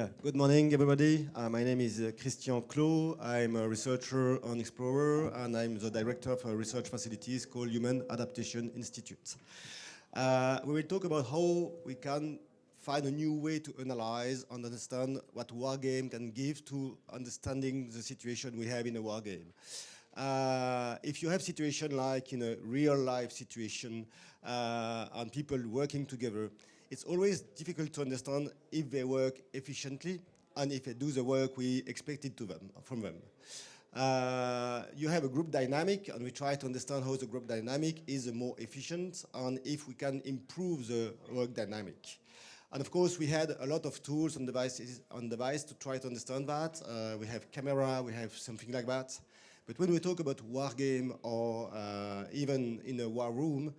Good morning, everybody. My name is Christian Clos. I'm a researcher on Explorer, and I'm the director of a research facilities called Human Adaptation Institute. We will talk about how we can find a new way to analyze and understand what wargame can give to understanding the situation we have in a wargame. If you have situation like in a real life situation and people working together, it's always difficult to understand if they work efficiently and if they do the work we expected from them. You have a group dynamic, and we try to understand how the group dynamic is more efficient and if we can improve the work dynamic. And of course, we had a lot of tools and devices on device to try to understand that. We have camera, we have something like that. But when we talk about wargame or even in a war room,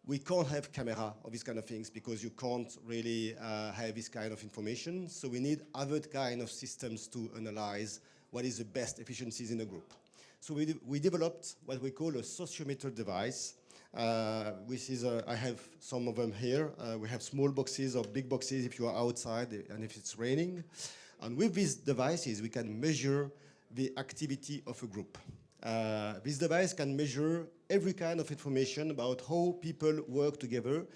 we can't have camera or these kind of things because you can't really have this kind of information. So we need other kind of systems to analyze what is the best efficiencies in a group. So we developed what we call a sociometric device. Which is, I have some of them here. We have small boxes or big boxes if you are outside and if it's raining. And with these devices, we can measure the activity of a group. This device can measure every kind of information about how people work together,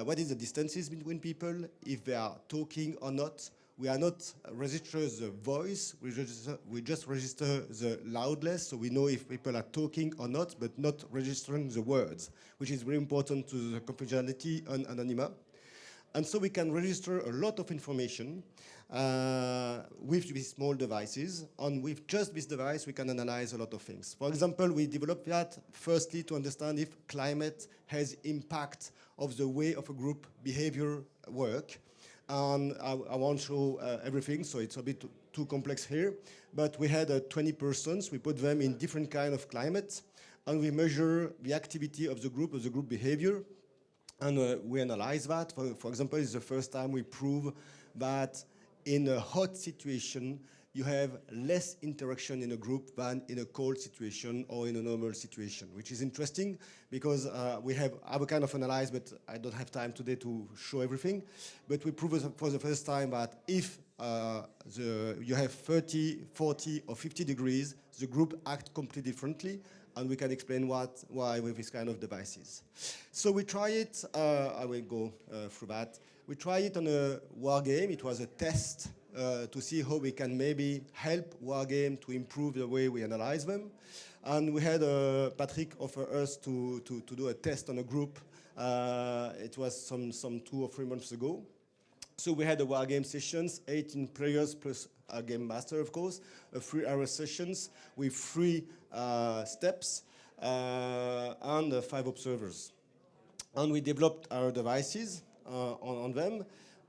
what is the distances between people, if they are talking or not. We are not register the voice, we just register the loudness, so we know if people are talking or not, but not registering the words, which is very important to the confidentiality and anonymity. And so we can register a lot of information with these small devices, and with just this device we can analyze a lot of things. For example, we developed that firstly to understand if climate has impact of the way of a group behavior work. And I won't show everything, so it's a bit too complex here. But we had 20 persons, we put them in different kind of climates, and we measure the activity of the group behavior. And we analyze that. For example, it's the first time we prove that in a hot situation, you have less interaction in a group than in a cold situation or in a normal situation, which is interesting because we have other kind of analysis, but I don't have time today to show everything. But we prove for the first time that if you have 30, 40, or 50 degrees, the group act completely differently, and we can explain why with this kind of devices. So we try it, I will go through that. We tried it on a war game. It was a test to see how we can maybe help wargame to improve the way we analyze them. And we had Patrick offer us to do a test on a group. It was some 2 or 3 months ago. So we had the wargame sessions, 18 players plus a game master, of course, 3-hour sessions with 3 steps and 5 observers. And we developed our devices on them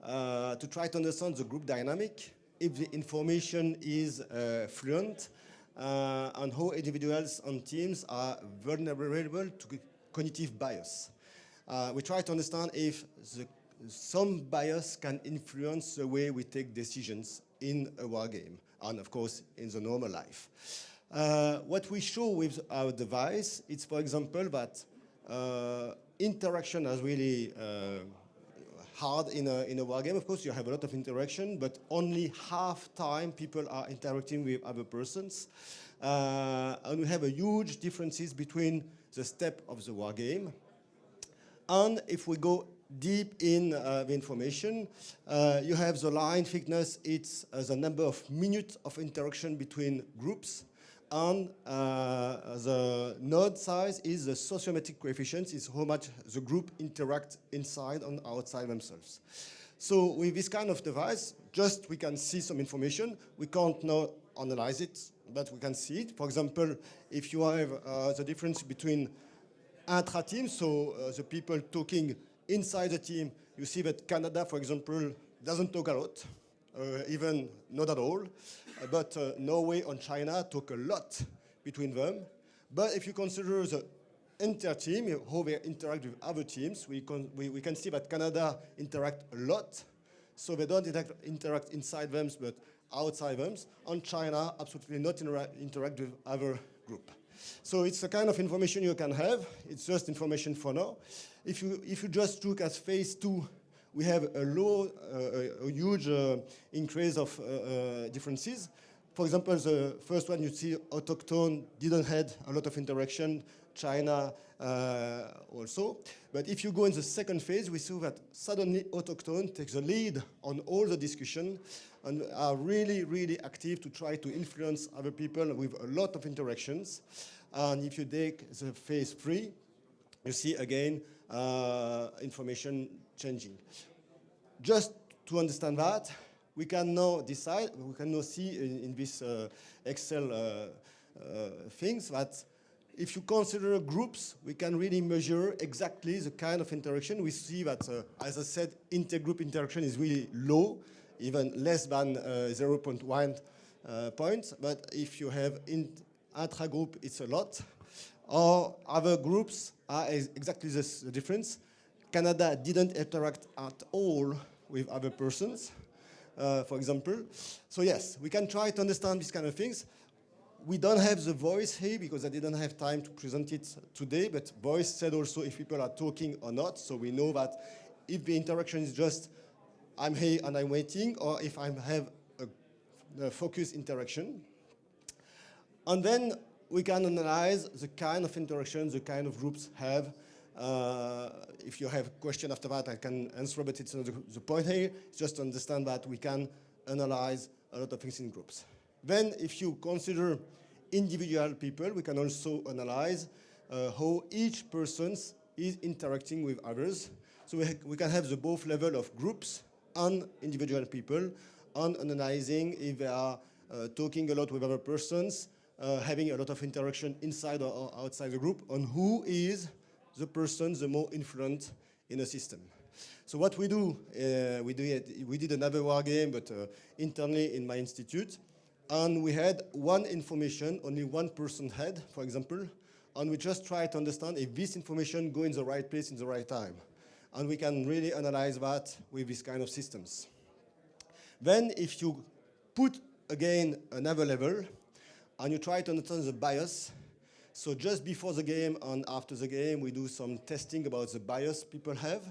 to try to understand the group dynamic, if the information is fluent, and how individuals and teams are vulnerable to cognitive bias. We try to understand if some bias can influence the way we take decisions in a war game, and of course in the normal life. What we show with our device, it's for example that interaction is really hard in a war game. Of course, you have a lot of interaction, but only half time people are interacting with other persons. And we have a huge differences between the step of the war game. And if we go deep in the information, you have the line thickness, it's the number of minutes of interaction between groups. And the node size is the sociometric coefficient, is how much the group interact inside and outside themselves. So with this kind of device, just we can see some information. We can't now analyze it, but we can see it. For example, if you have the difference between intra-team, so the people talking inside the team, you see that Canada, for example, doesn't talk a lot. Even not at all, but Norway and China talk a lot between them. But if you consider the inter-team, how they interact with other teams, we can see that Canada interact a lot, so they don't interact inside them, but outside them, and China absolutely not interact with other group. So it's the kind of information you can have. It's just information for now. If you just look at phase 2, we have a huge increase of differences. For example, the first one you see, autochtone, didn't have a lot of interaction, China also. But if you go in the second phase, we see that suddenly autochtone takes the lead on all the discussion and are really, really active to try to influence other people with a lot of interactions. And if you take the phase 3, you see again information changing. Just to understand that, we can now decide, we can now see in this Excel things that if you consider groups, we can really measure exactly the kind of interaction. We see that, as I said, intergroup interaction is really low, even less than 0.1 points. But if you have intra-group, it's a lot. Or other groups are exactly the difference. Canada didn't interact at all with other persons, for example. So yes, we can try to understand these kind of things. We don't have the voice here because I didn't have time to present it today, but voice said also if people are talking or not. So we know that if the interaction is just I'm here and I'm waiting, or if I have a focused interaction. And then we can analyze the kind of interactions the kind of groups have. If you have a question after that, I can answer, but it's not the point here. It's just to understand that we can analyze a lot of things in groups. Then if you consider individual people, we can also analyze how each person is interacting with others. So we can have the both level of groups and individual people, and analyzing if they are talking a lot with other persons, having a lot of interaction inside or outside the group, on who is the person the more influent in a system. So what we do, we did another war game, but internally in my institute, and we had one information, only one person had, for example, and we just try to understand if this information go in the right place in the right time. And we can really analyze that with this kind of systems. Then if you put, again, another level, and you try to understand the bias, so just before the game and after the game, we do some testing about the bias people have.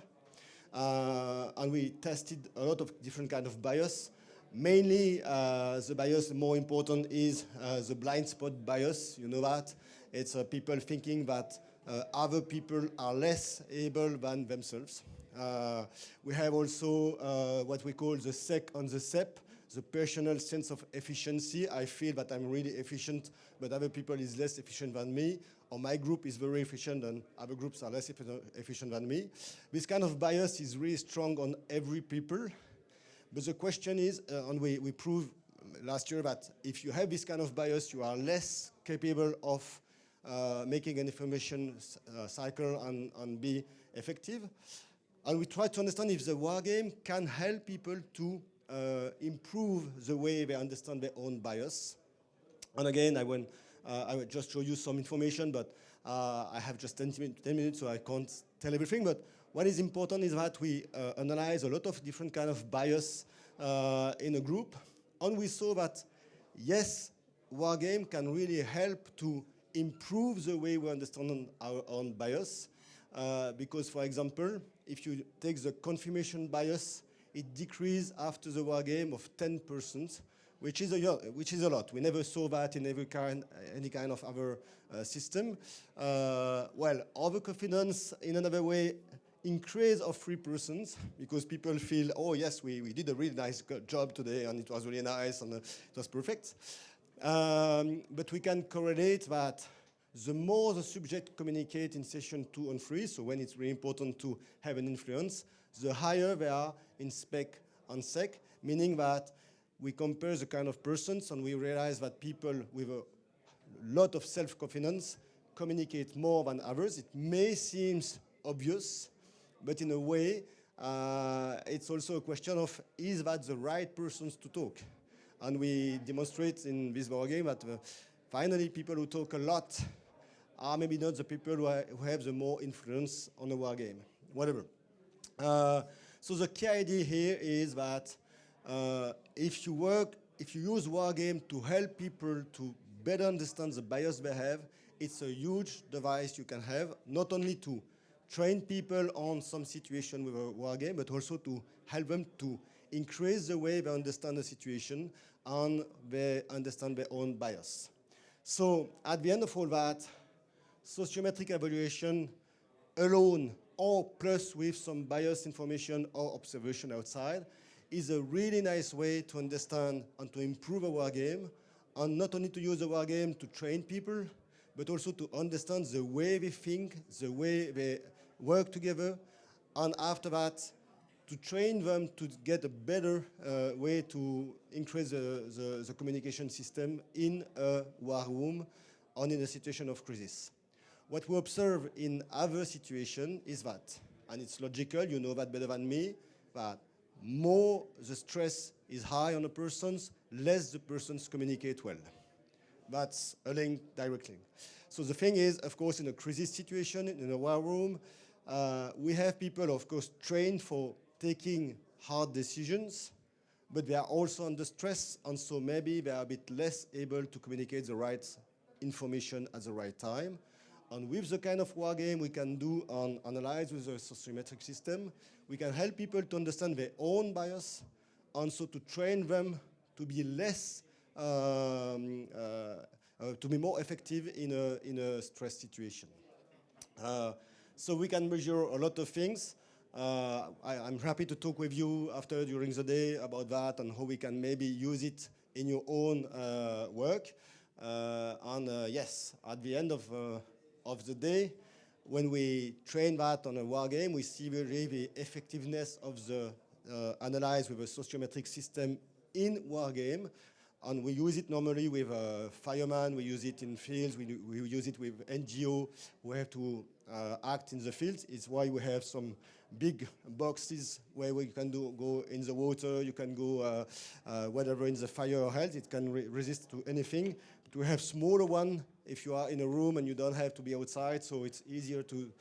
And we tested a lot of different kind of bias. Mainly, the bias more important is the blind spot bias. You know that? It's people thinking that other people are less able than themselves. We have also what we call the SEC on the SEP, the personal sense of efficiency. I feel that I'm really efficient, but other people is less efficient than me, or my group is very efficient and other groups are less efficient than me. This kind of bias is really strong on every people. But the question is, and we proved last year that if you have this kind of bias, you are less capable of making an information cycle and be effective. And we try to understand if the war game can help people to improve the way they understand their own bias. And again, I will just show you some information, but I have just 10 minutes, so I can't tell everything. But what is important is that we analyze a lot of different kind of bias in a group. And we saw that, yes, war game can really help to improve the way we understand our own bias. Because, for example, if you take the confirmation bias, it decreased after the war game of 10%, which is a lot. We never saw that in any kind of other system. Well, overconfidence, in another way, increase of 3% because people feel, oh yes, we did a really nice job today and it was really nice and it was perfect. But we can correlate that the more the subject communicate in session 2 and 3, so when it's really important to have an influence, the higher they are in spec and sec, meaning that we compare the kind of persons and we realize that people with a lot of self-confidence communicate more than others. It may seem obvious, but in a way, it's also a question of, is that the right persons to talk? And we demonstrate in this war game that finally people who talk a lot are maybe not the people who have the more influence on the war game, whatever. So the key idea here is that if you use war game to help people to better understand the bias they have, it's a huge device you can have, not only to train people on some situation with a war game, but also to help them to increase the way they understand the situation and they understand their own bias. So at the end of all that, sociometric evaluation alone or plus with some bias information or observation outside is a really nice way to understand and to improve a war game, and not only to use a war game to train people, but also to understand the way they think, the way they work together, and after that, to train them to get a better way to increase the communication system in a war room and in a situation of crisis. What we observe in other situations is that, and it's logical, you know that better than me, that more the stress is high on a person, less the persons communicate well. That's a link directly. So the thing is, of course, in a crisis situation, in a war room, we have people, of course, trained for taking hard decisions, but they are also under stress, and so maybe they are a bit less able to communicate the right information at the right time. And with the kind of war game we can do and analyze with the sociometric system, we can help people to understand their own bias, and so to train them to be less, to be more effective in a stress situation. So we can measure a lot of things. I'm happy to talk with you after during the day about that and how we can maybe use it in your own work. Yes, at the end of the day, when we train that on a war game, we see really the effectiveness of the analyze with a sociometric system in war game. And we use it normally with firemen, we use it in fields, we use it with NGO who have to act in the fields. It's why we have some big boxes where you can go in the water, you can go whatever in the fire or health, it can resist to anything. But we have smaller one if you are in a room and you don't have to be outside, so it's easier to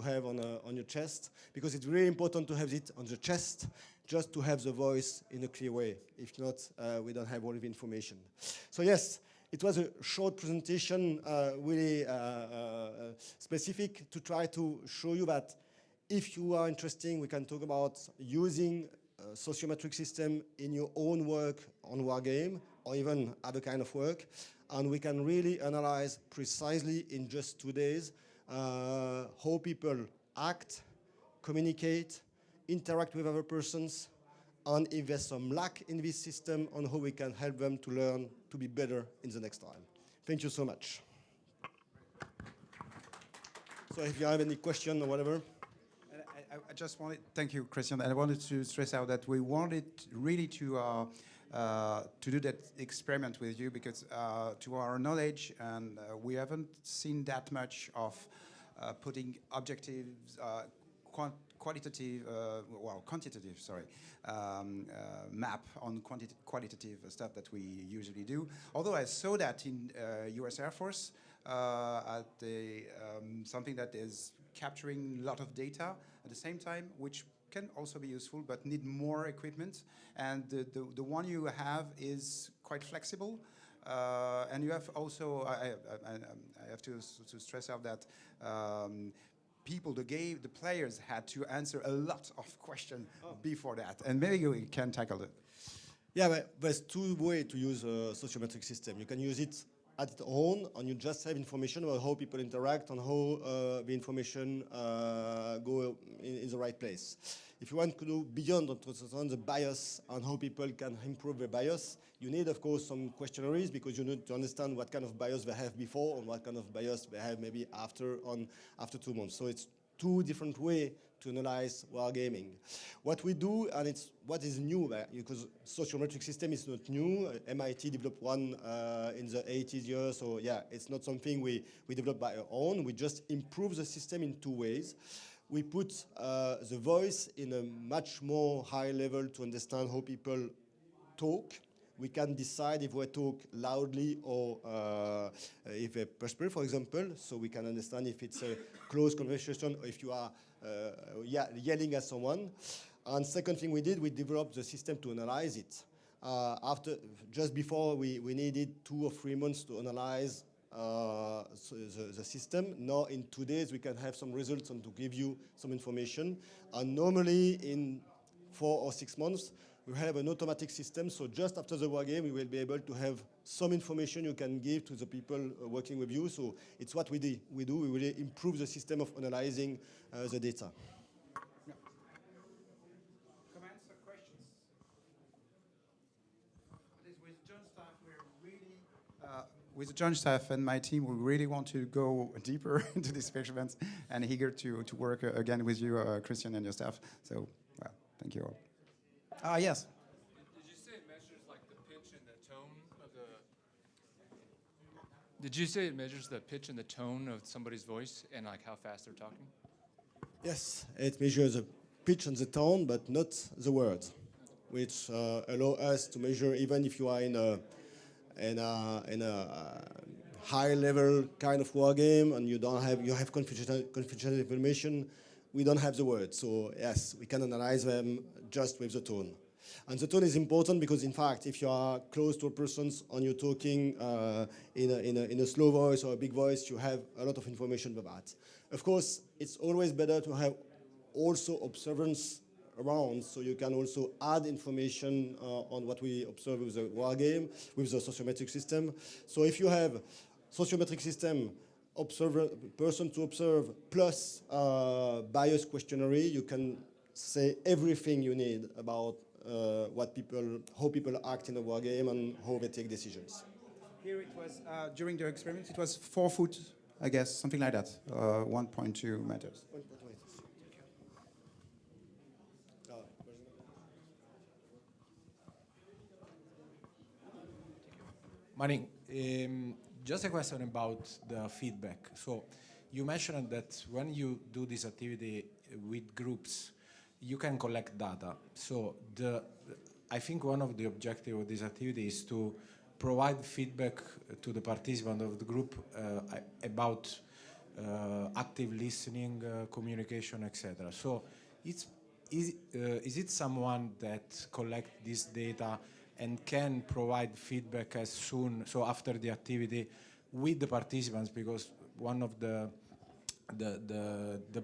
have on your chest, because it's really important to have it on the chest, just to have the voice in a clear way. If not, we don't have all of the information. So yes, it was a short presentation, really specific to try to show you that if you are interested, we can talk about using a sociometric system in your own work on war game, or even other kind of work. And we can really analyze precisely in just 2 days how people act, communicate, interact with other persons, and if there's some lack in this system, on how we can help them to learn to be better in the next time. Thank you so much. So if you have any question or whatever. I just wanted, thank you, Christian, and I wanted to stress out that we wanted really to do that experiment with you, because to our knowledge, and we haven't seen that much of putting objectives, quantitative map on qualitative stuff that we usually do. Although I saw that in US Air Force at something that is capturing a lot of data at the same time, which can also be useful, but need more equipment. And the one you have is quite flexible. And you have also, I have to stress out that the players had to answer a lot of questions before that. And maybe you can tackle it. Yeah, but there's two ways to use a sociometric system. You can use it at its own, and you just have information about how people interact and how the information go in the right place. If you want to go beyond the bias and how people can improve their bias, you need, of course, some questionnaires, because you need to understand what kind of bias they have before and what kind of bias they have maybe after 2 months. So it's two different ways to analyze wargaming. What we do, and it's what is new, because sociometric system is not new. MIT developed one in the 80s years, so yeah, it's not something we developed by our own. We just improve the system in 2 ways. We put the voice in a much more high level to understand how people talk. We can decide if we talk loudly or if they perspire, for example, so we can understand if it's a close conversation or if you are yelling at someone. And second thing we did, we developed the system to analyze it. Just before, we needed 2 or 3 months to analyze the system. Now in 2 days we can have some results and to give you some information. And normally in 4 or 6 months we have an automatic system, so just after the war game we will be able to have some information you can give to the people working with you. So it's what we do. We really improve the system of analyzing the data. Comments or questions? With the joint staff and my team, we really want to go deeper into these experiments and eager to work again with you, Christian, and your staff. So, well, thank you all. Yes. Did you say it measures like the pitch and the tone of the? Did you say it measures the pitch and the tone of somebody's voice and like how fast they're talking? Yes, it measures the pitch and the tone, but not the words, which allow us to measure even if you are in a high-level kind of war game and you have confidential information. We don't have the words, so yes, we can analyze them just with the tone. And the tone is important because, in fact, if you are close to a person and you're talking in a slow voice or a big voice, you have a lot of information about that. Of course, it's always better to have also observers around, so you can also add information on what we observe with the war game, with the sociometric system. So if you have sociometric system, person to observe, plus bias questionnaire, you can say everything you need about how people act in a war game and how they take decisions. Here it was, during the experiment, it was 4 foot, I guess, something like that, 1.2 meters. Morning. Just a question about the feedback. So you mentioned that when you do this activity with groups, you can collect data. So I think one of the objectives of this activity is to provide feedback to the participant of the group about active listening, communication, etc. So is it someone that collects this data and can provide feedback as soon, so after the activity, with the participants? Because one of the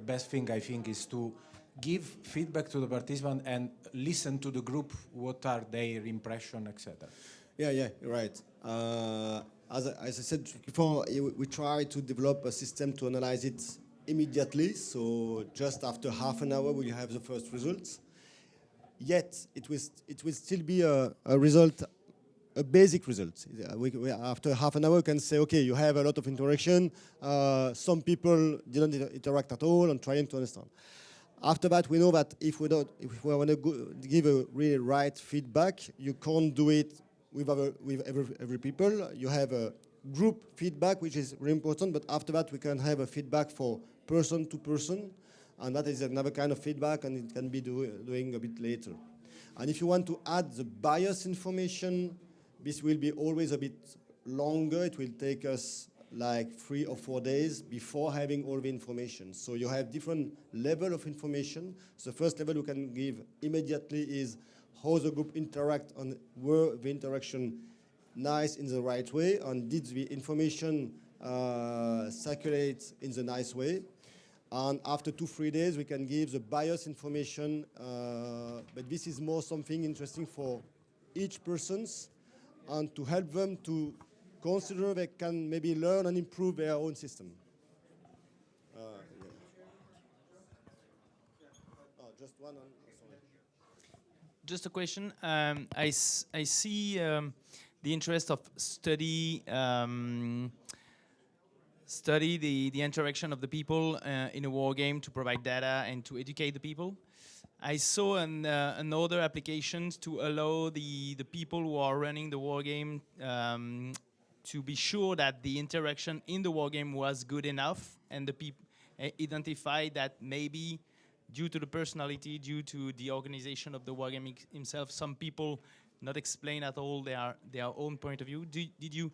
best thing I think is to give feedback to the participant and listen to the group, what are their impression, etc. Yeah, you're right. As I said before, we try to develop a system to analyze it immediately, so just after half an hour we have the first results. Yet it will still be a result, a basic result. After half an hour, we can say, okay, you have a lot of interaction. Some people didn't interact at all, and trying to understand. After that, we know that if we want to give a really right feedback, you can't do it with every people. You have a group feedback, which is really important. But after that, we can have a feedback for person to person. And that is another kind of feedback, and it can be doing a bit later. And if you want to add the bias information, this will be always a bit longer. It will take us like 3 or 4 days before having all the information. So you have different level of information. So the first level you can give immediately is how the group interact and were the interaction nice in the right way, and did the information circulate in the nice way. And after 2-3 days, we can give the bias information, but this is more something interesting for each persons and to help them to consider they can maybe learn and improve their own system. Just one. Sorry. Just a question. I see the interest of study the interaction of the people in a war game to provide data and to educate the people. I saw another application to allow the people who are running the war game to be sure that the interaction in the war game was good enough, and the people identify that maybe due to the personality, due to the organization of the war game himself, some people not explain at all their own point of view. Did you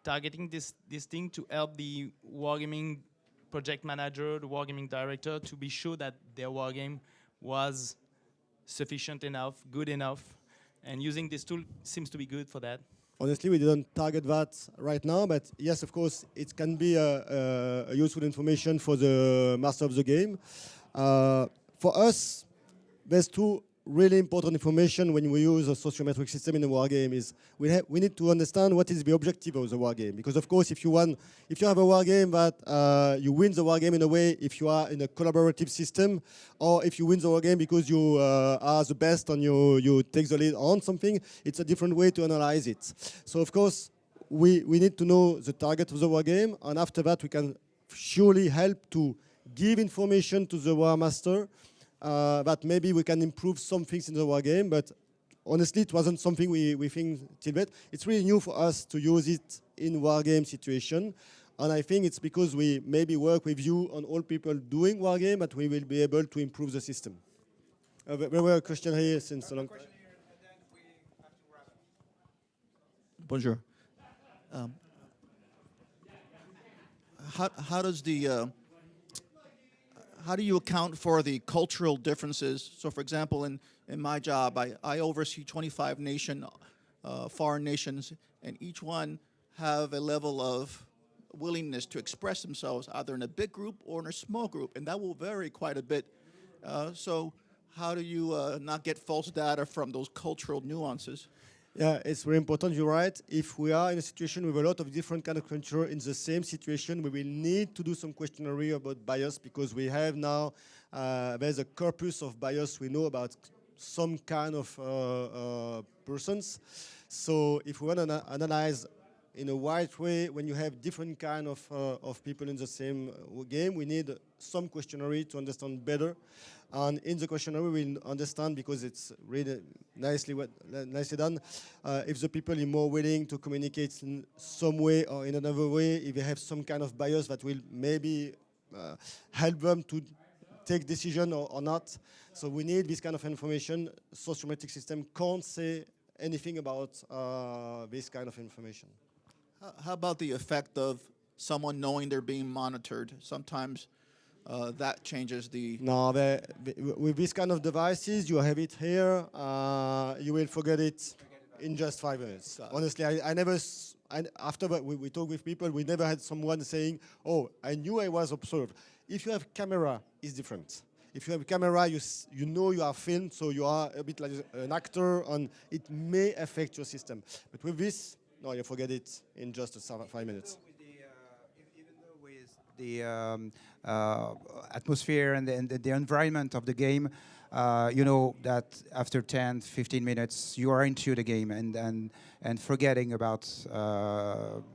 targeting this thing to help the wargaming project manager, the wargaming director, to be sure that their wargame was sufficient enough, good enough, and using this tool seems to be good for that? Honestly, we didn't target that right now, but yes, of course, it can be a useful information for the master of the game. For us, there's two really important information when we use a sociometric system in a war game is we need to understand what is the objective of the war game. Because of course, if you have a war game that you win the war game in a way if you are in a collaborative system, or if you win the war game because you are the best and you take the lead on something, it's a different way to analyze it. So of course, we need to know the target of the war game, and after that we can surely help to give information to the war master that maybe we can improve some things in the war game, but honestly, it wasn't something we think till yet. It's really new for us to use it in war game situation, and I think it's because we maybe work with you on all people doing war game, but we will be able to improve the system. There were a question here since a long time. Bonjour. How does the how do you account for the cultural differences? So, for example, in my job, I oversee 25 foreign nations, and each one have a level of willingness to express themselves either in a big group or in a small group, and that will vary quite a bit. So how do you not get false data from those cultural nuances? Yeah, it's very important, you're right. If we are in a situation with a lot of different kind of culture in the same situation, we will need to do some questionnaire about bias, because we have now, there's a corpus of bias we know about some kind of persons. So if we want to analyze in a wide way, when you have different kind of people in the same game, we need some questionnaire to understand better. And in the questionnaire, we will understand, because it's really nicely done, if the people are more willing to communicate in some way or in another way, if they have some kind of bias that will maybe help them to take decision or not. So we need this kind of information. Sociometric system can't say anything about this kind of information. How about the effect of someone knowing they're being monitored? Sometimes that changes the... No, with this kind of devices, you have it here, you will forget it in just 5 minutes. Honestly, I never, after we talk with people, we never had someone saying, oh, I knew I was observed. If you have camera, it's different. If you have camera, you know you are filmed, so you are a bit like an actor, and it may affect your system. But with this, no, you forget it in just 5 minutes. Even though with the atmosphere and the environment of the game, you know that after 10, 15 minutes, you are into the game and forgetting about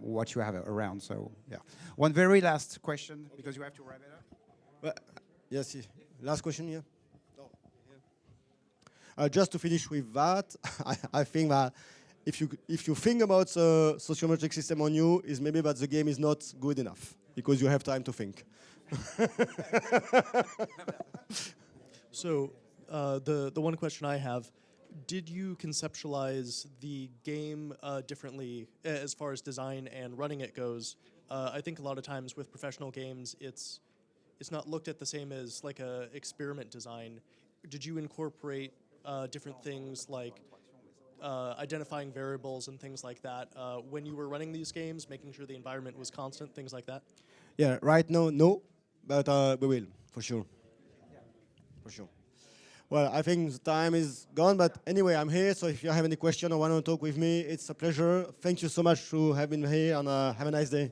what you have around. So, yeah. One very last question, because you have to wrap it up. Well, yes, last question here. Just to finish with that, I think that if you think about the sociometric system on you, is maybe that the game is not good enough, because you have time to think. So the one question I have, did you conceptualize the game differently as far as design and running it goes? I think a lot of times with professional games, it's not looked at the same as like a experiment design. Did you incorporate different things like identifying variables and things like that when you were running these games, making sure the environment was constant, things like that? Yeah, right now, no, but we will, for sure. For sure. Well, I think the time is gone, but anyway, I'm here, so if you have any question or want to talk with me, it's a pleasure. Thank you so much for having me here, and have a nice day.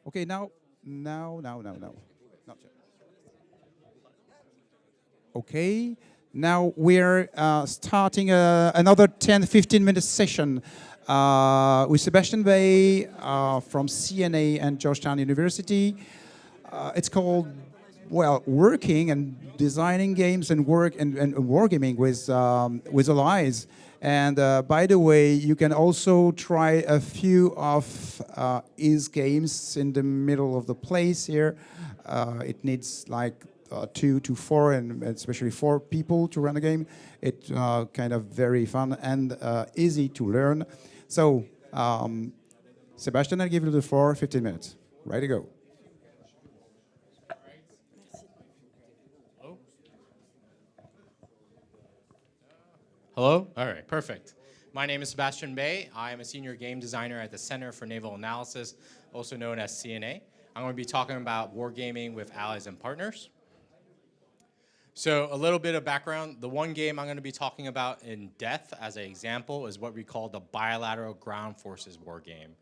Okay, now. Not yet. Okay, now we're starting another 10-15 minute session with Sebastian Bay from CNA and Georgetown University. It's called, well, working and designing games and wargaming with allies. And by the way, you can also try a few of his games in the middle of the place here. It needs like 2 to 4 and especially 4 people to run a game. It's kind of very fun and easy to learn. So, Sebastian, I'll give you the floor, 15 minutes. Ready to go. Hello? All right, perfect. My name is Sebastian Bay. I am a senior game designer at the Center for Naval Analysis, also known as CNA. I'm going to be talking about wargaming with allies and partners. So a little bit of background. The one game I'm going to be talking about in depth as an example is what we call the Bilateral Ground Forces war game.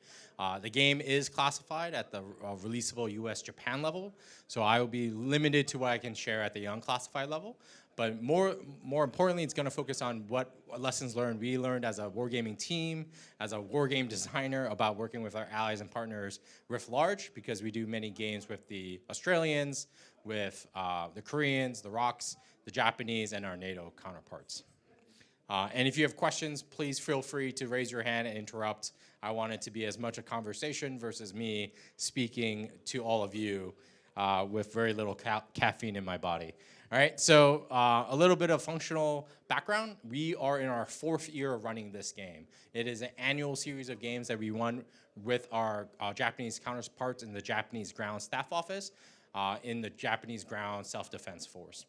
The game is classified at the releasable US-Japan level, so I will be limited to what I can share at the unclassified level. But more importantly, it's going to focus on what lessons learned we learned as a wargaming team, as a wargame designer about working with our allies and partners writ large, because we do many games with the Australians, with the Koreans, the ROCs, the Japanese, and our NATO counterparts. And if you have questions, please feel free to raise your hand and interrupt. I want it to be as much a conversation versus me speaking to all of you with very little caffeine in my body. All right, so a little bit of functional background. We are in our 4th year of running this game. It is an annual series of games that we run with our Japanese counterparts in the Japanese Ground Staff Office in the Japanese Ground Self-Defense Force.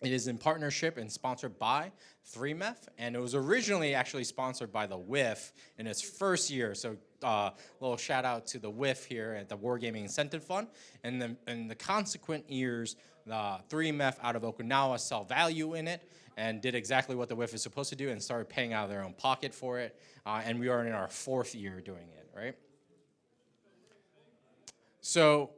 It is in partnership and sponsored by 3MEF, and it was originally actually sponsored by the WIF in its first year. So a little shout out to the WIF here at the Wargaming Incentive Fund. And then in the consequent years, the 3MEF out of Okinawa saw value in it and did exactly what the WIF is supposed to do and started paying out of their own pocket for it. And we are in our 4th year doing it, right? So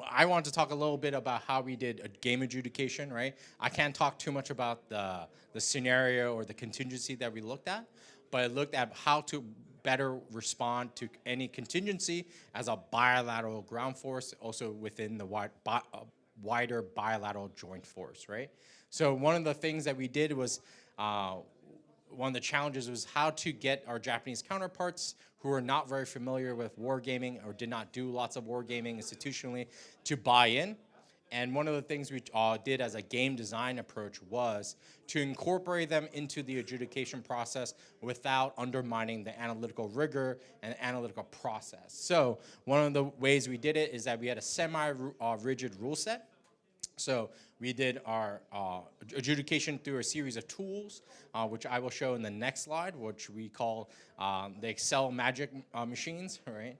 I want to talk a little bit about how we did a game adjudication, right? I can't talk too much about the scenario or the contingency that we looked at, but I looked at how to better respond to any contingency as a bilateral ground force, also within the wider bilateral joint force, right? So one of the things that we did was, one of the challenges was how to get our Japanese counterparts who are not very familiar with wargaming or did not do lots of wargaming institutionally to buy in. And one of the things we did as a game design approach was to incorporate them into the adjudication process without undermining the analytical rigor and analytical process. So one of the ways we did it is that we had a semi-rigid rule set. So we did our adjudication through a series of tools, which I will show in the next slide, which we call the Excel magic machines, right?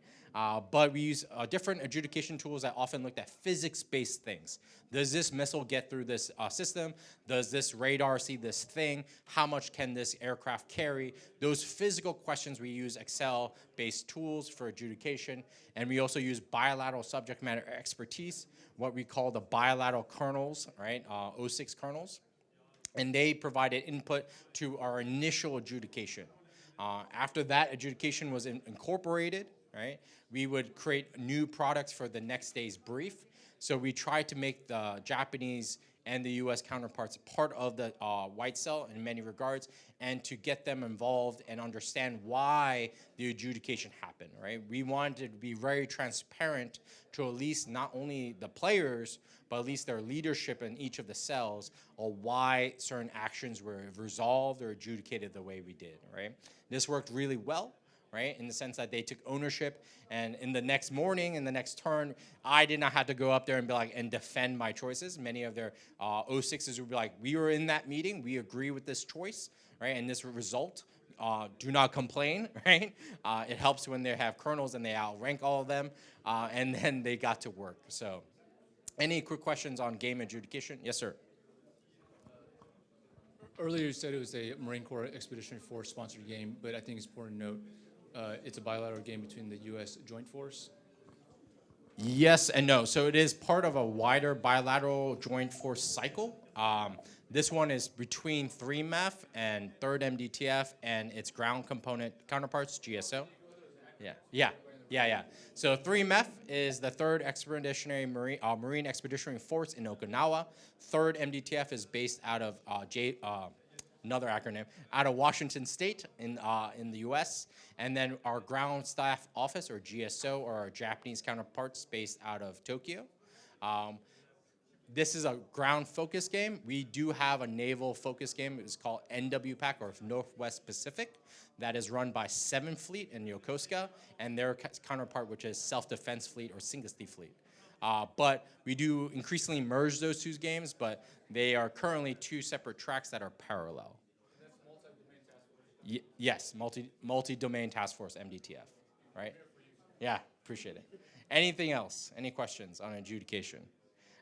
But we use different adjudication tools that often looked at physics-based things. Does this missile get through this system? Does this radar see this thing? How much can this aircraft carry? Those physical questions, we use Excel-based tools for adjudication. And we also use bilateral subject matter expertise, what we call the bilateral kernels, right? 06 kernels. And they provided input to our initial adjudication. After that adjudication was incorporated, right, we would create new products for the next day's brief. So we tried to make the Japanese and the US counterparts part of the white cell in many regards, and to get them involved and understand why the adjudication happened, right? We wanted to be very transparent to at least not only the players, but at least their leadership in each of the cells, or why certain actions were resolved or adjudicated the way we did, right? This worked really well, right, in the sense that they took ownership, and in the next morning, in the next turn, I did not have to go up there and be like, and defend my choices. Many of their 06s would be like, we were in that meeting, we agree with this choice, right, and this result. Do not complain, right? It helps when they have kernels and they outrank all of them, and then they got to work. So, any quick questions on game adjudication? Yes, sir. Earlier you said it was a Marine Corps Expeditionary Force sponsored game, but I think it's important to note it's a bilateral game between the U.S. Joint Force. Yes and no. So it is part of a wider bilateral joint force cycle. This one is between 3MEF and 3rd MDTF and its ground component counterparts, GSO. Yeah. So 3MEF is the 3rd Expeditionary Marine Expeditionary Force in Okinawa. 3rd MDTF is based out of another acronym, out of Washington State in the U.S. And then our Ground Staff Office, or GSO, or our Japanese counterparts, based out of Tokyo. This is a ground focus game. We do have a naval focus game. It's called NWPAC, or Northwest Pacific, that is run by 7th Fleet in Yokosuka, and their counterpart, which is Self-Defense Fleet, or Singasty Fleet. But we do increasingly merge those two games, but they are currently 2 separate tracks that are parallel. Yes, multi-domain task force, MDTF, right? Yeah, appreciate it. Anything else? Any questions on adjudication?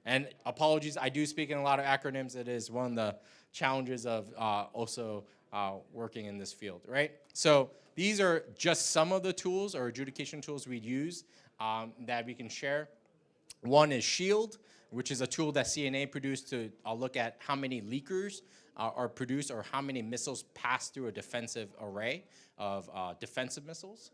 And apologies, I do speak in a lot of acronyms. It is one of the challenges of also working in this field, right? So these are just some of the tools or adjudication tools we use that we can share. One is SHIELD, which is a tool that CNA produced to look at how many leakers are produced or how many missiles pass through a defensive array of defensive missiles.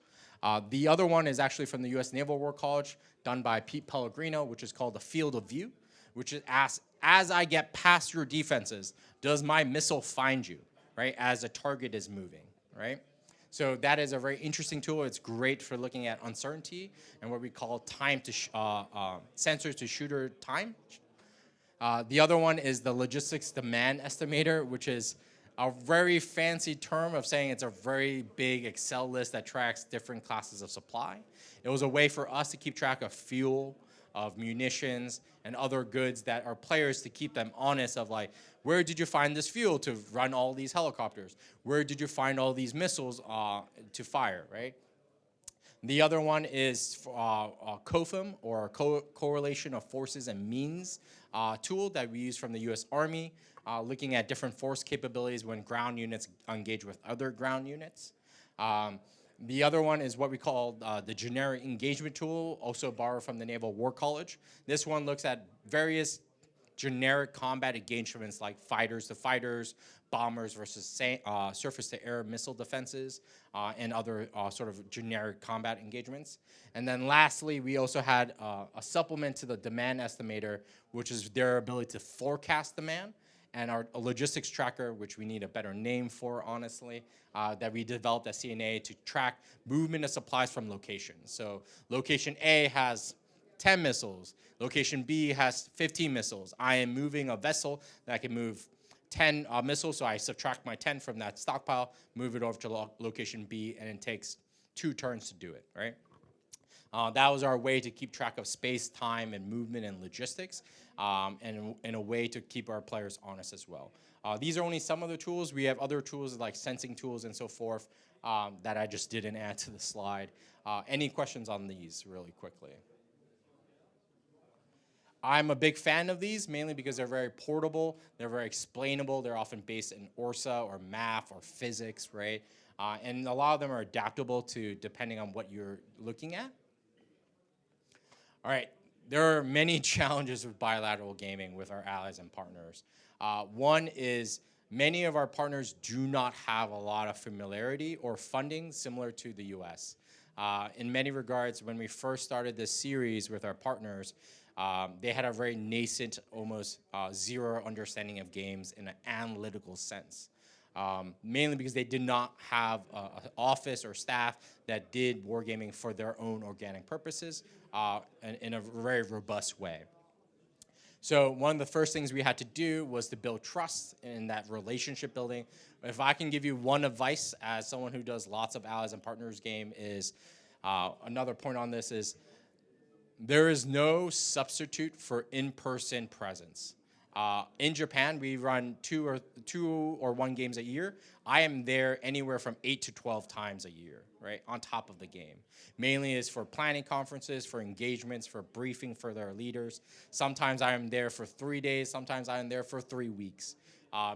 The other one is actually from the U.S. Naval War College, done by Pete Pellegrino, which is called the Field of View, which is as I get past your defenses, does my missile find you, right, as a target is moving, right? So that is a very interesting tool. It's great for looking at uncertainty and what we call time to sensor to shooter time. The other one is the logistics demand estimator, which is a very fancy term of saying it's a very big Excel list that tracks different classes of supply. It was a way for us to keep track of fuel, of munitions, and other goods that are players, to keep them honest of like, where did you find this fuel to run all these helicopters? Where did you find all these missiles to fire, right? The other one is COFM, or Correlation of Forces and Means tool that we use from the U.S. Army, looking at different force capabilities when ground units engage with other ground units. The other one is what we call the generic engagement tool, also borrowed from the Naval War College. This one looks at various generic combat engagements like fighters to fighters, bombers versus surface-to-air missile defenses, and other sort of generic combat engagements. And then lastly, we also had a supplement to the demand estimator, which is their ability to forecast demand, and our logistics tracker, which we need a better name for, honestly, that we developed at CNA to track movement of supplies from locations. So location A has 10 missiles. Location B has 15 missiles. I am moving a vessel that can move 10 missiles, so I subtract my 10 from that stockpile, move it over to location B, and it takes 2 turns to do it, right? That was our way to keep track of space, time, and movement and logistics, and in a way to keep our players honest as well. These are only some of the tools. We have other tools like sensing tools and so forth that I just didn't add to the slide. Any questions on these really quickly? I'm a big fan of these, mainly because they're very portable, they're very explainable, they're often based in ORSA or math or physics, right? And a lot of them are adaptable to depending on what you're looking at. All right, there are many challenges with bilateral gaming with our allies and partners. One is many of our partners do not have a lot of familiarity or funding similar to the US. In many regards, when we first started this series with our partners, they had a very nascent, almost zero understanding of games in an analytical sense. Mainly because they did not have an office or staff that did wargaming for their own organic purposes in a very robust way. So one of the first things we had to do was to build trust in that relationship building. If I can give you one advice as someone who does lots of allies and partners game is, another point on this is, there is no substitute for in-person presence. In Japan, we run two or one games a year. I am there anywhere from 8 to 12 times a year, right, on top of the game. Mainly is for planning conferences, for engagements, for briefing for their leaders. Sometimes I am there for 3 days, sometimes I am there for 3 weeks.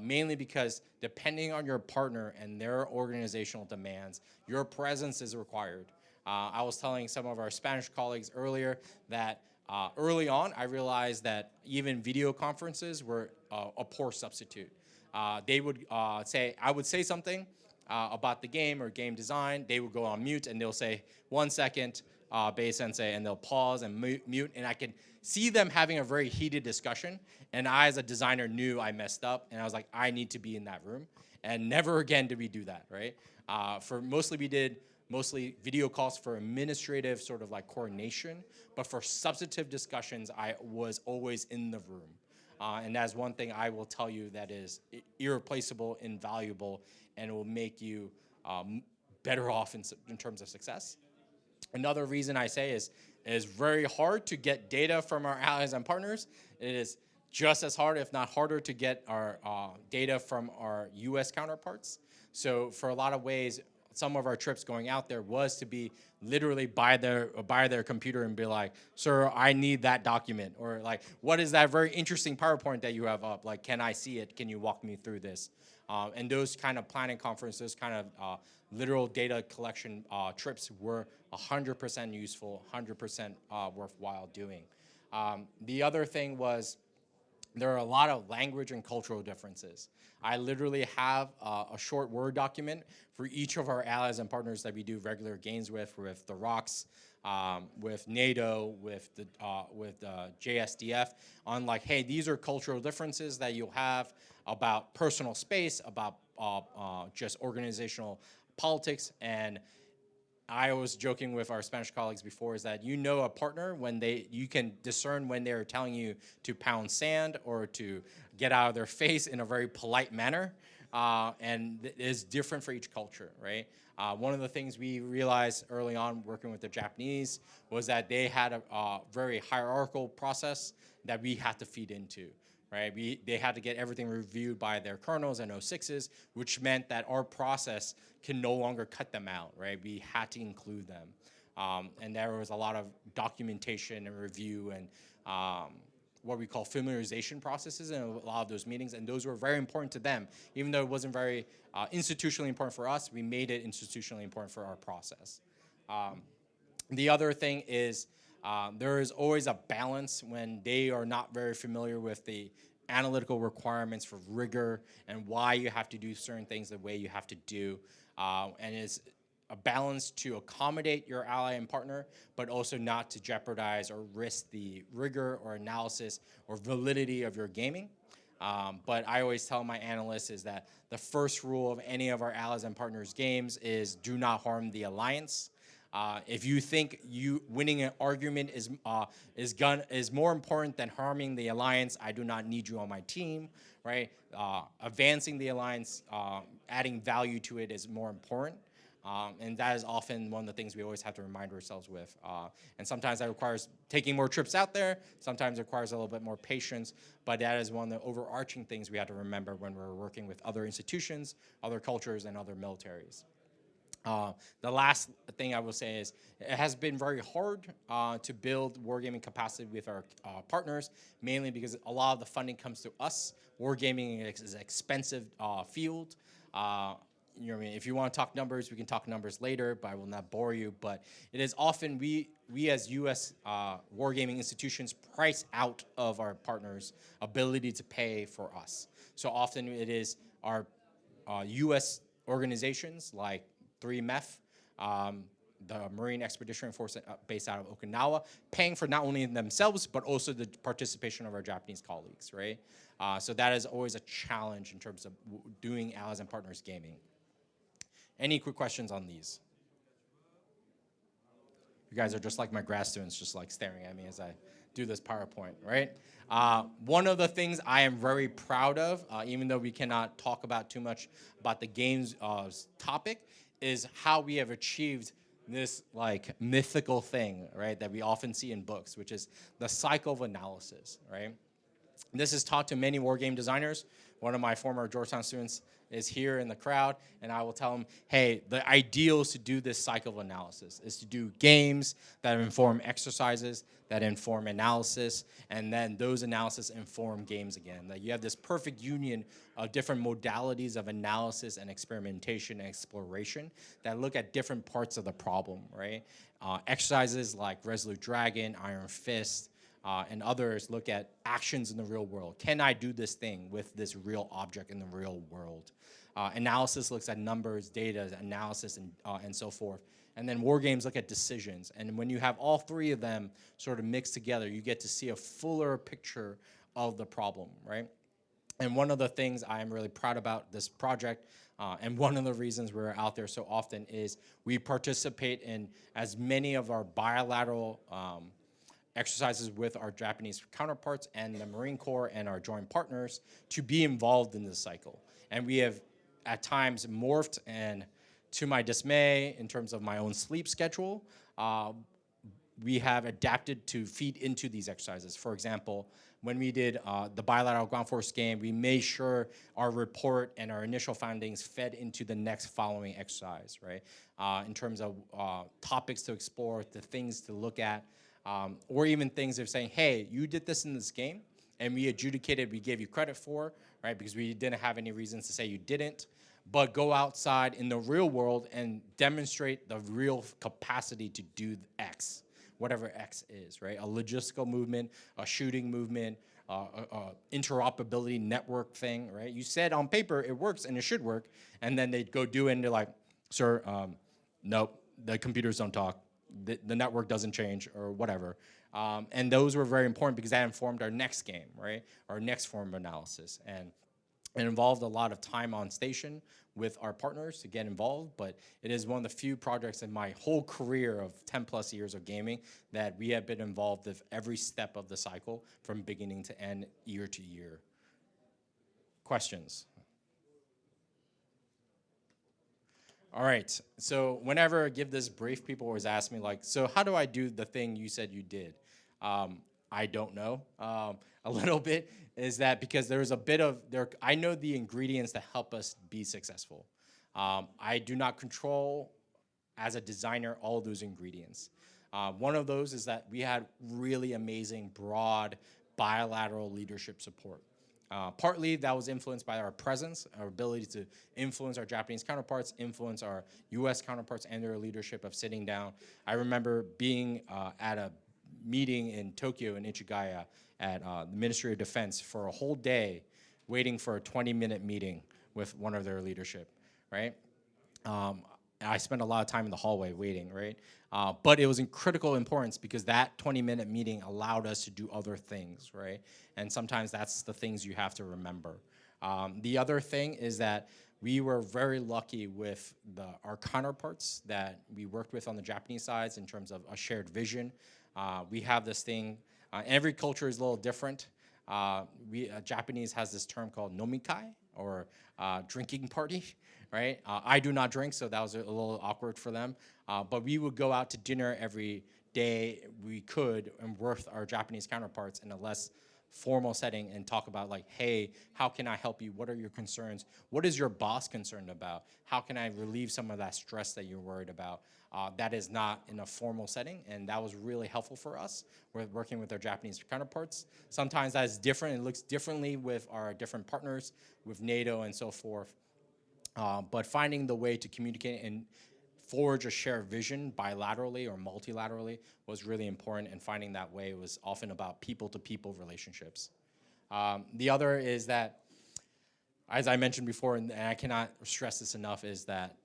Mainly because depending on your partner and their organizational demands, your presence is required. I was telling some of our Spanish colleagues earlier that early on, I realized that even video conferences were a poor substitute. They would say, I would say something about the game or game design. They would go on mute and they'll say, 1 second, Bei Sensei, and they'll pause and mute, and I can see them having a very heated discussion. And I, as a designer, knew I messed up, and I was like, I need to be in that room. And never again did we do that, right? We did mostly video calls for administrative sort of like coordination, but for substantive discussions, I was always in the room. And that's one thing I will tell you that is irreplaceable, invaluable, and will make you better off in terms of success. Another reason I say is it is very hard to get data from our allies and partners. It is just as hard, if not harder, to get our data from our US counterparts. So for a lot of ways, some of our trips going out there was to be literally by their computer and be like, sir, I need that document. Or like, what is that very interesting PowerPoint that you have up? Like, can I see it? Can you walk me through this? And those kind of planning conferences, kind of literal data collection trips were 100% useful, 100% worthwhile doing. The other thing was, there are a lot of language and cultural differences. I literally have a short Word document for each of our allies and partners that we do regular games with the ROCs, with NATO, with the JSDF, on like, hey, these are cultural differences that you'll have about personal space, about just organizational politics. And I was joking with our Spanish colleagues before is that you know a partner when you can discern when they're telling you to pound sand or to get out of their face in a very polite manner, and it is different for each culture, right? One of the things we realized early on working with the Japanese was that they had a very hierarchical process that we had to feed into. Right? They had to get everything reviewed by their colonels and 06s, which meant that our process can no longer cut them out, right? We had to include them. And there was a lot of documentation and review and what we call familiarization processes in a lot of those meetings, and those were very important to them. Even though it wasn't very institutionally important for us, we made it institutionally important for our process. The other thing is, there is always a balance when they are not very familiar with the analytical requirements for rigor and why you have to do certain things the way you have to do. And it's a balance to accommodate your ally and partner, but also not to jeopardize or risk the rigor or analysis or validity of your gaming. But I always tell my analysts is that the first rule of any of our allies and partners games is do not harm the alliance. If you think winning an argument is more important than harming the alliance, I do not need you on my team, right? Advancing the alliance, adding value to it is more important. And that is often one of the things we always have to remind ourselves with. And sometimes that requires taking more trips out there. Sometimes it requires a little bit more patience. But that is one of the overarching things we have to remember when we're working with other institutions, other cultures, and other militaries. The last thing I will say is it has been very hard to build wargaming capacity with our partners, mainly because a lot of the funding comes to us. Wargaming is an expensive field. You know what I mean? If you want to talk numbers, we can talk numbers later, but I will not bore you. But it is often we as U.S. Wargaming institutions price out of our partners' ability to pay for us. So often it is our U.S. organizations like 3MEF, the Marine Expeditionary Force based out of Okinawa, paying for not only themselves, but also the participation of our Japanese colleagues, right? So that is always a challenge in terms of doing allies and partners gaming. Any quick questions on these? You guys are just like my grad students, just like staring at me as I do this PowerPoint, right? One of the things I am very proud of, even though we cannot talk about too much about the game's topic, is how we have achieved this like mythical thing, right, that we often see in books, which is the cycle of analysis, right? This is taught to many war game designers. One of my former Georgetown students is here in the crowd, and I will tell him, hey, the ideal is to do this cycle of analysis, is to do games that inform exercises, that inform analysis, and then those analysis inform games again. That you have this perfect union of different modalities of analysis and experimentation and exploration that look at different parts of the problem, right? Exercises like Resolute Dragon, Iron Fist, and others look at actions in the real world. Can I do this thing with this real object in the real world? Analysis looks at numbers, data, analysis, and so forth. And then war games look at decisions. And when you have all three of them sort of mixed together, you get to see a fuller picture of the problem, right? And one of the things I am really proud about this project, and one of the reasons we're out there so often, is we participate in as many of our bilateral exercises with our Japanese counterparts and the Marine Corps and our joint partners to be involved in this cycle. And we have at times morphed, and to my dismay, in terms of my own sleep schedule, we have adapted to feed into these exercises. For example, when we did the bilateral ground force game, we made sure our report and our initial findings fed into the next following exercise, right? In terms of topics to explore, the things to look at, or even things of saying, hey, you did this in this game, and we adjudicated, we gave you credit for, right, because we didn't have any reasons to say you didn't, but go outside in the real world and demonstrate the real capacity to do X, whatever X is, right? A logistical movement, a shooting movement, interoperability network thing, right? You said on paper it works and it should work, and then they go do it and they're like, sir, nope, the computers don't talk. The network doesn't change or whatever. And those were very important because that informed our next game, right? Our next form of analysis. And it involved a lot of time on station with our partners to get involved, but it is one of the few projects in my whole career of 10 plus years of gaming that we have been involved with every step of the cycle from beginning to end, year to year. Questions? All right, so whenever I give this brief, people always ask me like, so how do I do the thing you said you did? I don't know. A little bit is that because there's a bit of, I know the ingredients that help us be successful. I do not control, as a designer, all of those ingredients. One of those is that we had really amazing, broad, bilateral leadership support. Partly that was influenced by our presence, our ability to influence our Japanese counterparts, influence our US counterparts and their leadership of sitting down. I remember being at a meeting in Tokyo in Ichigaya at the Ministry of Defense for a whole day waiting for a 20-minute meeting with one of their leadership, right? I spent a lot of time in the hallway waiting, right? But it was in critical importance because that 20-minute meeting allowed us to do other things, right? And sometimes that's the things you have to remember. The other thing is that we were very lucky with our counterparts that we worked with on the Japanese sides in terms of a shared vision. We have this thing, every culture is a little different. Japanese has this term called nomikai, or drinking party, right? I do not drink, so that was a little awkward for them. But we would go out to dinner every day we could and with our Japanese counterparts in a less formal setting and talk about like, hey, how can I help you? What are your concerns? What is your boss concerned about? How can I relieve some of that stress that you're worried about? That is not in a formal setting, and that was really helpful for us. We're working with our Japanese counterparts. Sometimes that is different. It looks differently with our different partners, with NATO and so forth. But finding the way to communicate and forge a shared vision bilaterally or multilaterally was really important, and finding that way was often about people-to-people relationships. The other is that, as I mentioned before, and I cannot stress this enough, is that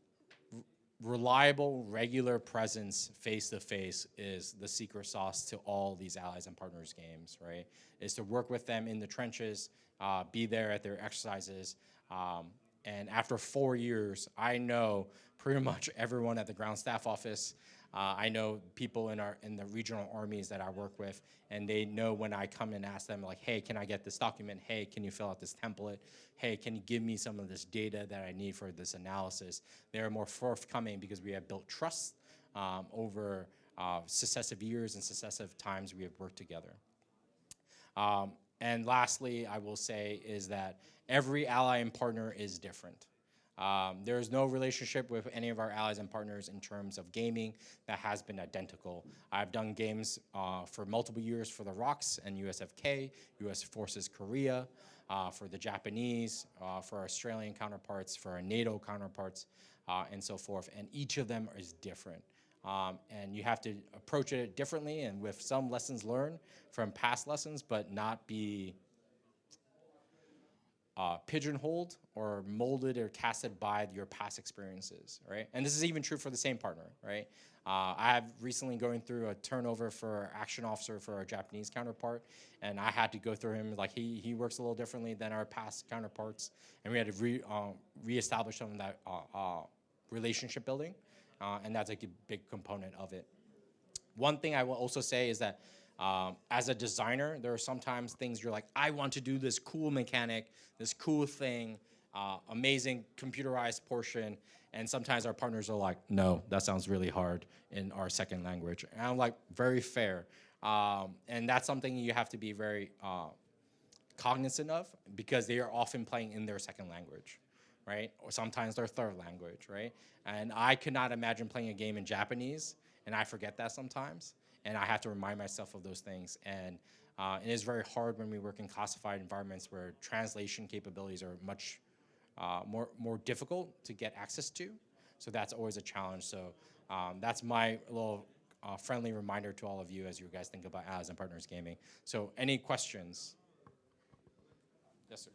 reliable, regular presence face-to-face is the secret sauce to all these allies and partners games, right? Is to work with them in the trenches, be there at their exercises. And after 4 years, I know pretty much everyone at the ground staff office. I know people in the regional armies that I work with, and they know when I come and ask them, like, hey, can I get this document? Hey, can you fill out this template? Hey, can you give me some of this data that I need for this analysis? They're more forthcoming because we have built trust over successive years and successive times we have worked together. And lastly, I will say is that every ally and partner is different. There is no relationship with any of our allies and partners in terms of gaming that has been identical. I've done games for multiple years for the ROCs and USFK, US Forces Korea, for the Japanese, for our Australian counterparts, for our NATO counterparts, and so forth. And each of them is different. And you have to approach it differently and with some lessons learned from past lessons, but not be pigeonholed or molded or casted by your past experiences, right? And this is even true for the same partner, right? I have recently going through a turnover for action officer for our Japanese counterpart, and I had to go through him, like he works a little differently than our past counterparts, and we had to reestablish some of that relationship building, and that's like a big component of it. One thing I will also say is that as a designer, there are sometimes things you're like, I want to do this cool mechanic, this cool thing, amazing computerized portion, and sometimes our partners are like, no, that sounds really hard in our second language. And I'm like, very fair. And that's something you have to be very cognizant of because they are often playing in their second language, right? Or sometimes their third language, right? And I could not imagine playing a game in Japanese, and I forget that sometimes. And I have to remind myself of those things. And it is very hard when we work in classified environments where translation capabilities are much more difficult to get access to. So that's always a challenge. So that's my little friendly reminder to all of you as you guys think about allies and partners gaming. So any questions? Yes, sir.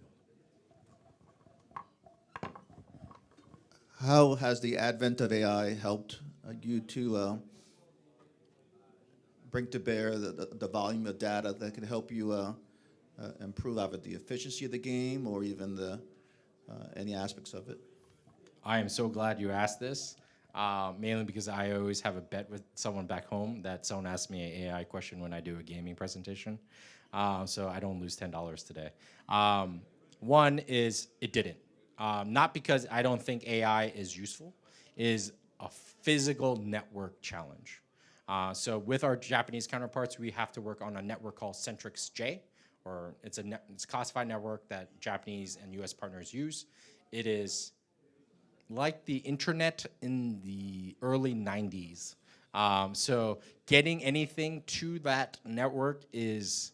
How has the advent of AI helped you to bring to bear the volume of data that can help you improve either the efficiency of the game or even any aspects of it? I am so glad you asked this, mainly because I always have a bet with someone back home that someone asks me an AI question when I do a gaming presentation. So I don't lose $10 today. One is it didn't. Not because I don't think AI is useful, is a physical network challenge. So with our Japanese counterparts, we have to work on a network called Centrix J, or it's a classified network that Japanese and US partners use. It is like the internet in the early 90s. So getting anything to that network is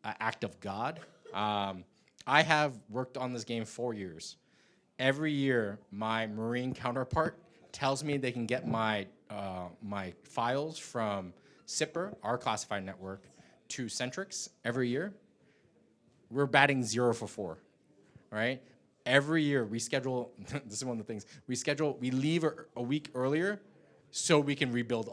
an act of God. I have worked on this game 4 years. Every year, my Marine counterpart tells me they can get my files from CICDE, our classified network, to Centrix every year. We're batting 0 for 4, right? Every year we schedule, this is one of the things, we leave a week earlier so we can rebuild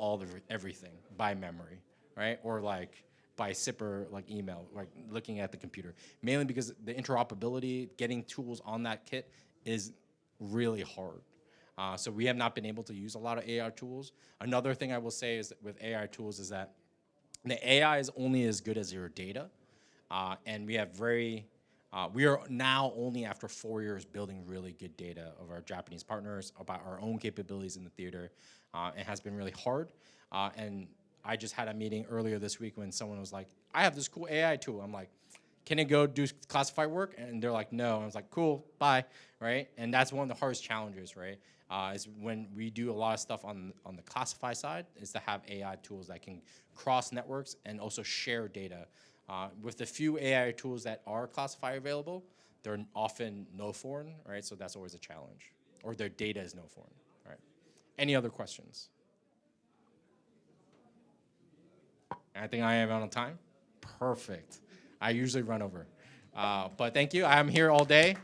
everything by memory, right? Or like by CICDE, like email, like looking at the computer. Mainly because the interoperability, getting tools on that kit is really hard. So we have not been able to use a lot of AI tools. Another thing I will say is that with AI tools is that the AI is only as good as your data. And we have we are now only after 4 years building really good data of our Japanese partners about our own capabilities in the theater. It has been really hard. And I just had a meeting earlier this week when someone was like, I have this cool AI tool. I'm like, can it go do classified work? And they're like, no. And I was like, cool, bye, right? And that's one of the hardest challenges, right? Is when we do a lot of stuff on the classify side, is to have AI tools that can cross networks and also share data. With the few AI tools that are classified available, they're often no foreign, right? So that's always a challenge. Or their data is no foreign, right? Any other questions? I think I am out of time. Perfect. I usually run over. But thank you. I'm here all day.